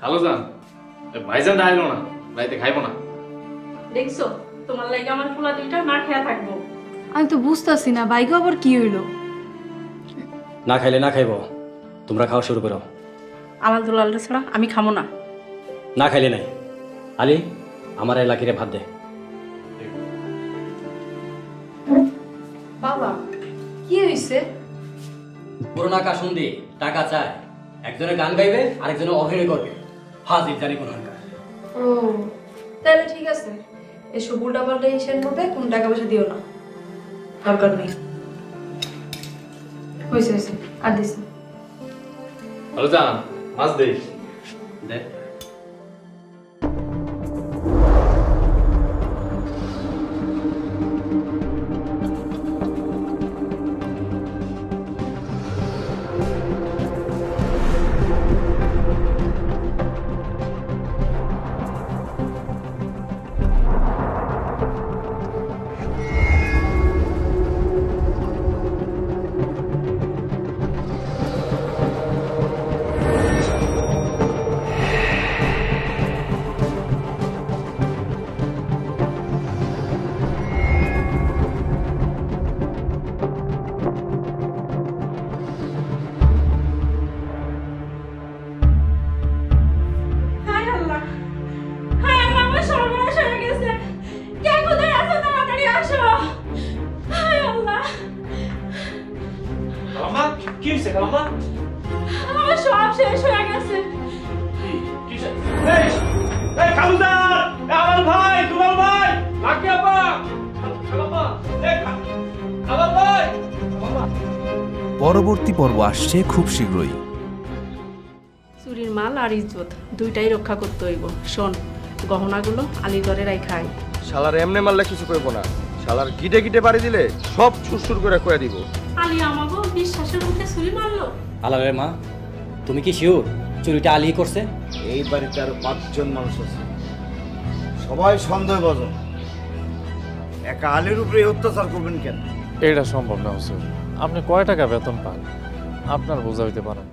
খালো যান ভাইজান আইলো না, রাইতে খাইবো না। দেখছো তোমার লাগে আমার পোলা দুইটা না খেয়া থাকবো। আমি তো বুঝতেছি না বাইকে আবার কি হইলো। না খাইলে না খাইব, তোমরা খাওয়া শুরু করো। আমার দুলালটা ছাড়া আমি খাবো না। না খাইলে নাই। আলী, আমার এলাকিরে ভাত দে। বাবা কি হইছে? পুরোনা কাসুন্দি টাকা চায়, একজনে গান গাইবে আরেকজনে অভিনয় করবে। হাজির জানি কোন ও তাহলে ঠিক আছে, এসব উল্টাপাল্টা হিসের মধ্যে কোন টাকা পয়সা দিও না, দরকার নেই। হয়েছে হয়েছে আর দিস না। খালো যান মাছ দেই। দে। হায় আল্লাহ, হায় আল্লাহ, আমার সর্বনাশ হয়ে গেছে। কে কোথায় আছো? তাড়াতাড়ি আসো। হায় আল্লাহ, খালাম্মা কি হইছে খালাম্মা? আমার সব শেষ হয়ে গেছে। কি হইছে? এই এই খালু যান, আলাল ভাই, দুলাল ভাই, লাকি আপা, খালাম্মা, এই আলাল ভাই। পরবর্তী পর্ব আসছে খুব শীঘ্রই। চুরির মাল আর ইজ্জত দুইটাই রক্ষা করতে হইব। শোন, গহনাগুলো আলিগড়ে রাখাই। শালার এমনে মারলে কিছু কইব না, শালার গিটে গিটে বাড়ি দিলে সব সুরসুর করে কয়ে দিব। আলী আমাকে বিশ্বাসের মুখে চুরি মারলো। আলালের মা, তুমি কি শিওর চুরিটা আলী করছে? এই বাড়িতে আরো 5 জন মানুষ আছে, সবাই সন্দেহভাজন। একা আলীর উপরে অত্যাচার করবেন কেন? এটা সম্ভব না হুজুর। আপনি কয় টাকা বেতন পান? আপনার বোঝা হইতে পারেন।